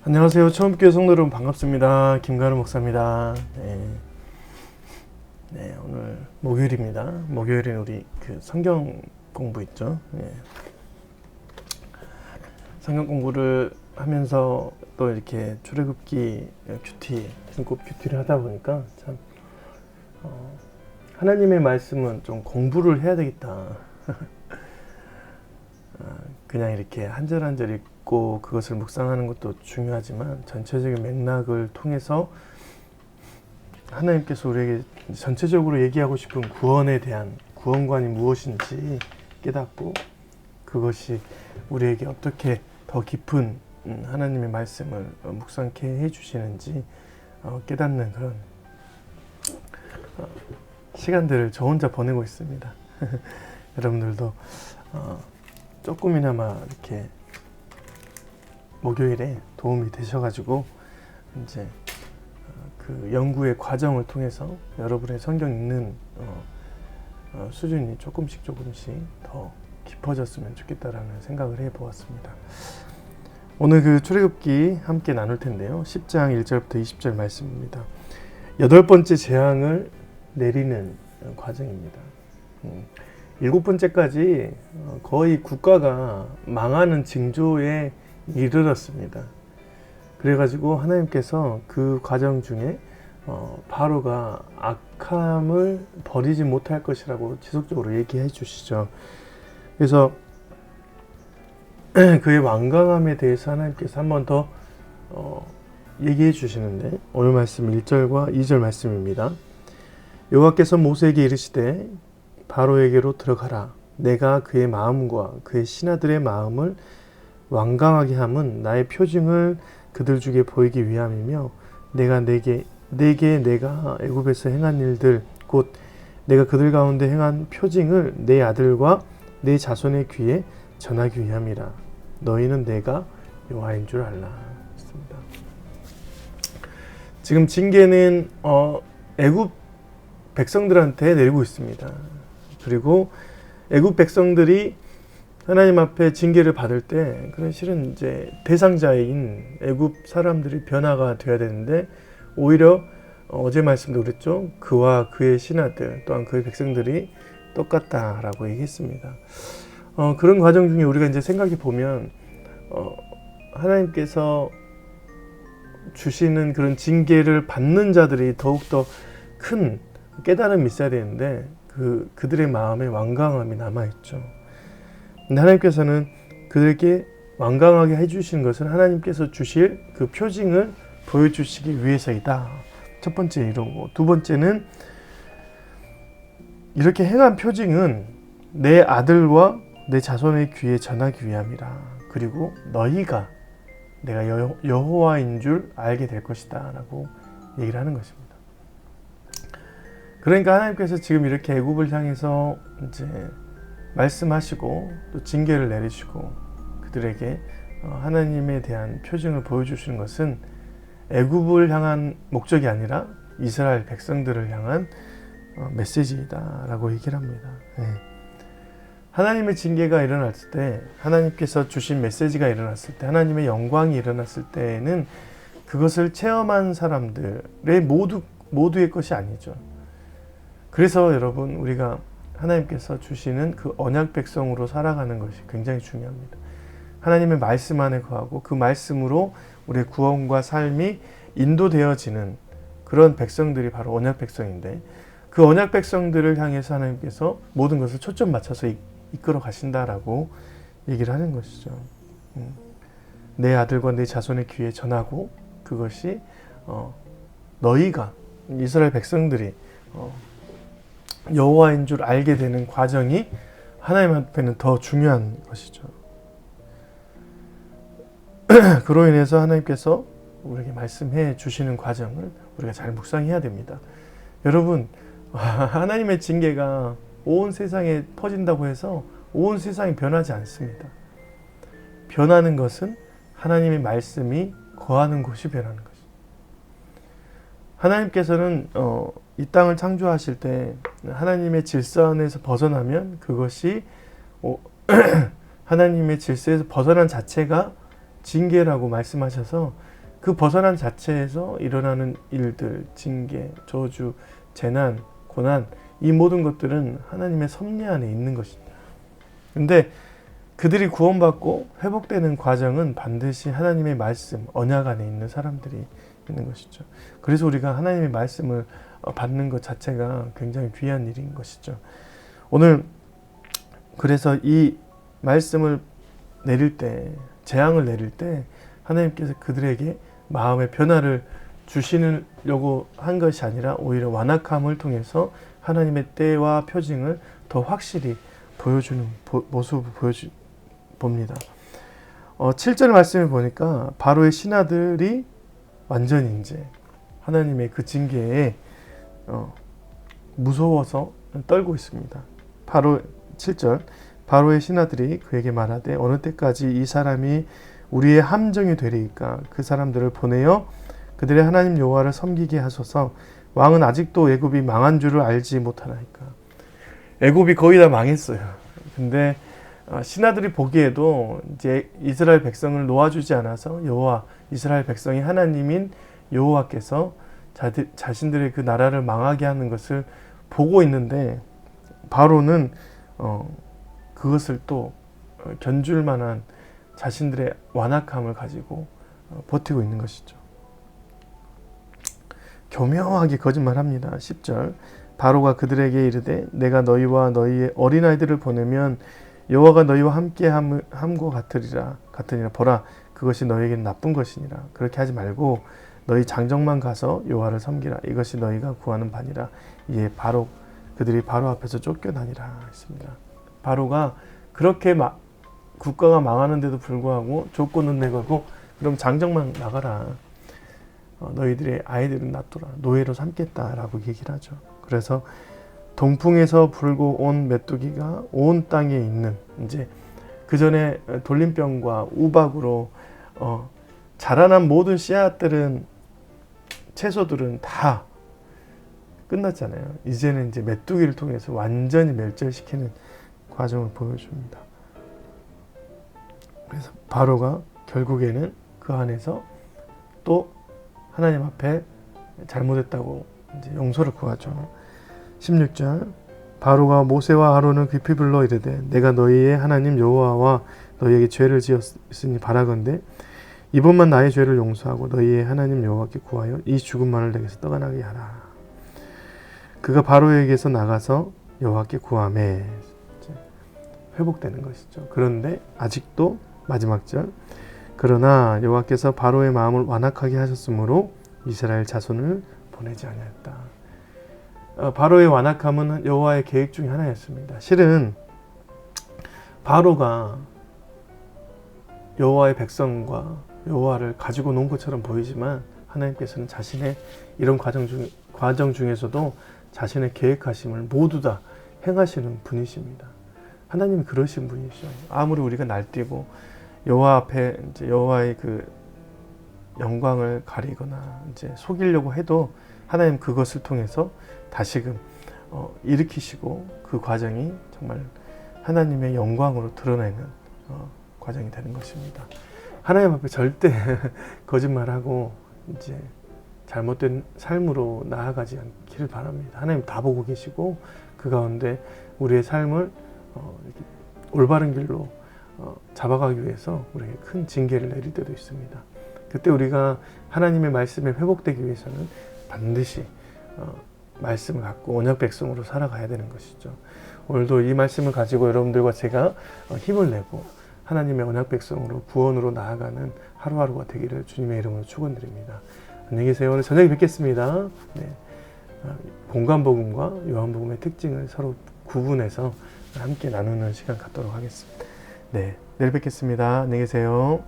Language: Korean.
안녕하세요. 처음교회 성도 여러분 반갑습니다. 김가루 목사입니다. 오늘 목요일입니다. 목요일엔 우리 성경 공부 있죠. 성경 공부를 하면서 또 이렇게 출애굽기 큐티, 등급 큐티를 하다 보니까 참 하나님의 말씀은 좀 공부를 해야 되겠다. 그냥 이렇게 한 절 한 절 읽고 그것을 묵상하는 것도 중요하지만 전체적인 맥락을 통해서 하나님께서 우리에게 전체적으로 얘기하고 싶은 구원에 대한 구원관이 무엇인지 깨닫고 그것이 우리에게 어떻게 더 깊은 하나님의 말씀을 묵상케 해주시는지 깨닫는 그런 시간들을 저 혼자 보내고 있습니다. 여러분들도 조금이나마 이렇게 목요일에 도움이 되셔가지고 이제 그 연구의 과정을 통해서 여러분의 성경 읽는 수준이 조금씩 더 깊어졌으면 좋겠다라는 생각을 해보았습니다. 오늘 그 출애굽기 함께 나눌 텐데요. 10장 1절부터 20절 말씀입니다. 8번째 재앙을 내리는 과정입니다. 7번째까지 거의 국가가 망하는 징조에 이르렀습니다. 그래가지고 하나님께서 그 과정 중에 바로가 악함을 버리지 못할 것이라고 지속적으로 얘기해 주시죠. 그래서 그의 완강함에 대해서 하나님께서 한 번 더 얘기해 주시는데 오늘 말씀 1절과 2절 말씀입니다. 여호와께서 모세에게 이르시되 바로에게로 들어가라. 내가 그의 마음과 그의 신하들의 마음을 완강하게 함은 나의 표징을 그들 중에 보이기 위함이며 내가 애굽에서 행한 일들 곧 내가 그들 가운데 행한 표징을 내 아들과 내 자손의 귀에 전하기 위함이라. 너희는 내가 여호와인 줄 알라. 했습니다. 지금 징계는 애굽 백성들한테 내리고 있습니다. 그리고 애굽 백성들이 하나님 앞에 징계를 받을 때 실은 이제 대상자인 애굽 사람들이 변화가 되어야 되는데 오히려 어제 말씀도 그랬죠. 그와 그의 신하들 또한 그의 백성들이 똑같다라고 얘기했습니다. 그런 과정 중에 우리가 이제 생각해 보면 하나님께서 주시는 그런 징계를 받는 자들이 더욱더 큰 깨달음이 있어야 되는데 그들의 마음에 완강함이 남아있죠. 근데 하나님께서는 그들에게 완강하게 해주신 것은 하나님께서 주실 그 표징을 보여주시기 위해서이다. 첫 번째 이러고 두 번째는 이렇게 행한 표징은 내 아들과 내 자손의 귀에 전하기 위함이라. 그리고 너희가 내가 여호와인 줄 알게 될 것이다 라고 얘기를 하는 것입니다. 그러니까 하나님께서 지금 이렇게 애굽을 향해서 이제 말씀하시고 또 징계를 내리시고 그들에게 하나님에 대한 표징을 보여주시는 것은 애굽을 향한 목적이 아니라 이스라엘 백성들을 향한 메시지이다 라고 얘기를 합니다. 하나님의 징계가 일어났을 때 하나님께서 주신 메시지가 일어났을 때 하나님의 영광이 일어났을 때에는 그것을 체험한 사람들의 모두의 것이 아니죠. 그래서 여러분 우리가 하나님께서 주시는 그 언약 백성으로 살아가는 것이 굉장히 중요합니다. 하나님의 말씀 안에 거하고 그 말씀으로 우리의 구원과 삶이 인도되어지는 그런 백성들이 바로 언약 백성인데 그 언약 백성들을 향해서 하나님께서 모든 것을 초점 맞춰서 이끌어 가신다라고 얘기를 하는 것이죠. 내 아들과 내 자손의 귀에 전하고 그것이 너희가 이스라엘 백성들이 여호와인 줄 알게 되는 과정이 하나님 앞에는 더 중요한 것이죠. 그로 인해서 하나님께서 우리에게 말씀해 주시는 과정을 우리가 잘 묵상해야 됩니다. 여러분, 하나님의 징계가 온 세상에 퍼진다고 해서 온 세상이 변하지 않습니다. 변하는 것은 하나님의 말씀이 거하는 곳이 변하는 것입니다. 하나님께서는 이 땅을 창조하실 때 하나님의 질서 안에서 벗어나면 그것이 하나님의 질서에서 벗어난 자체가 징계라고 말씀하셔서 그 벗어난 자체에서 일어나는 일들, 징계, 저주, 재난, 고난, 이 모든 것들은 하나님의 섭리 안에 있는 것입니다. 근데 그들이 구원받고 회복되는 과정은 반드시 하나님의 말씀, 언약 안에 있는 사람들이 있는 것이죠. 그래서 우리가 하나님의 말씀을 받는 것 자체가 굉장히 귀한 일인 것이죠. 오늘 그래서 이 말씀을 내릴 때, 재앙을 내릴 때 하나님께서 그들에게 마음의 변화를 주시려고 한 것이 아니라 오히려 완악함을 통해서 하나님의 때와 표징을 더 확실히 보여주는 모습을 봅니다. 7절 말씀을 보니까 바로의 신하들이 완전히 이제 하나님의 그 징계에 무서워서 떨고 있습니다. 바로 7절 바로의 신하들이 그에게 말하되 어느 때까지 이 사람이 우리의 함정이 되리이까 그 사람들을 보내어 그들의 하나님 여호와를 섬기게 하소서. 왕은 아직도 애굽이 망한 줄을 알지 못하나이까. 애굽이 거의 다 망했어요. 근데 신하들이 보기에도 이제 이스라엘 백성을 놓아주지 않아서 여호와, 이스라엘 백성이 하나님인 여호와께서 자신들의 그 나라를 망하게 하는 것을 보고 있는데 바로는 그것을 또 견줄 만한 자신들의 완악함을 가지고 버티고 있는 것이죠. 교묘하게 거짓말합니다. 10절 바로가 그들에게 이르되 내가 너희와 너희의 어린아이들을 보내면 여호와가 너희와 함께 함과 같으리라 보라 그것이 너희에게는 나쁜 것이니라. 그렇게 하지 말고 너희 장정만 가서 여호와를 섬기라. 이것이 너희가 구하는 바니라. 이에 그들이 바로 앞에서 쫓겨나니라 했습니다. 바로가 그렇게 국가가 망하는데도 불구하고 조건은 내걸고 그럼 장정만 나가라. 너희들의 아이들은 놔둬라. 노예로 삼겠다라고 얘기를 하죠. 그래서 동풍에서 불고 온 메뚜기가 온 땅에 있는 이제 그 전에 돌림병과 우박으로 자라난 모든 씨앗들은 채소들은 다 끝났잖아요. 이제는 이제 메뚜기를 통해서 완전히 멸절시키는 과정을 보여줍니다. 그래서 바로가 결국에는 그 안에서 또 하나님 앞에 잘못했다고 이제 용서를 구하죠. 16절 바로가 모세와 아론을 깊이 불러 이르되 내가 너희의 하나님 여호와와 너희에게 죄를 지었으니 바라건대 이번만 나의 죄를 용서하고 너희의 하나님 여호와께 구하여 이 죽음만을 내게서 떠나게 하라. 그가 바로에게서 나가서 여호와께 구하매 회복되는 것이죠. 그런데 아직도 마지막 절 그러나 여호와께서 바로의 마음을 완악하게 하셨으므로 이스라엘 자손을 보내지 아니하였다. 바로의 완악함은 여호와의 계획 중에 하나였습니다. 실은 바로가 여호와의 백성과 여호와를 가지고 논 것처럼 보이지만 하나님께서는 자신의 이런 과정 중에서도 자신의 계획하심을 모두 다 행하시는 분이십니다. 하나님이 그러신 분이시죠. 아무리 우리가 날뛰고 여호와 앞에 이제 여호와의 그 영광을 가리거나 이제 속이려고 해도 하나님 그것을 통해서 다시금 일으키시고 그 과정이 정말 하나님의 영광으로 드러내는 과정이 되는 것입니다. 하나님 앞에 절대 거짓말하고 이제 잘못된 삶으로 나아가지 않기를 바랍니다. 하나님 다 보고 계시고 그 가운데 우리의 삶을 이렇게 올바른 길로 잡아가기 위해서 우리에게 큰 징계를 내릴 때도 있습니다. 그때 우리가 하나님의 말씀에 회복되기 위해서는 반드시 말씀을 갖고 언약 백성으로 살아가야 되는 것이죠. 오늘도 이 말씀을 가지고 여러분들과 제가 힘을 내고 하나님의 언약 백성으로 구원으로 나아가는 하루하루가 되기를 주님의 이름으로 축원드립니다. 안녕히 계세요. 오늘 저녁에 뵙겠습니다. 네. 공관복음과 요한복음의 특징을 서로 구분해서 함께 나누는 시간 갖도록 하겠습니다. 네, 내일 뵙겠습니다. 안녕히 계세요.